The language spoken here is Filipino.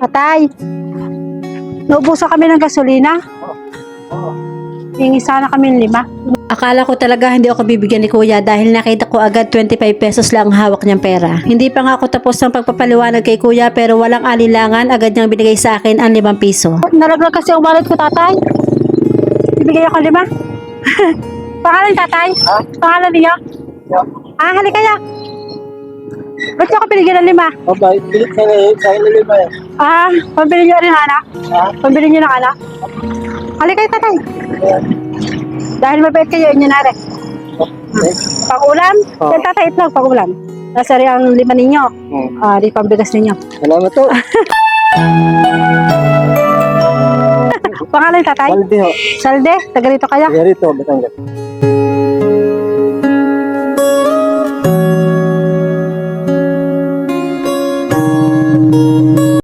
Tatay, naubusan kami ng gasolina. Hingi sana kami 5. Akala ko talaga hindi ako bibigyan ni kuya dahil nakita ko agad 25 pesos lang ang hawak niyang pera. Hindi pa nga ako tapos ng pagpapaliwanag kay kuya pero walang alinlangan agad niyang binigay sa akin ang 5 piso. Nalaglag kasi ang wallet ko, tatay. Ibigay ako 5. Pangalan, tatay? Ha? Pangalan niyo? Halika ya. Ba't niyo ako binigyan ng 5? Abay, pilit sa lima yan. Pambili niyo rin, anak? Ha? Pambili niyo ng anak? Halika kayo, tatay. Dahil mabait kayo, inyo na rin. Pang-ulam? Oh. Yan, tatay, itlog, pang-ulam. Nasa rin ang 5 ninyo. Di pambigas ninyo. Salamat to. Pangalan, tatay? Balde ho. Salde, taga rito kaya? Kaya rito, Batangas.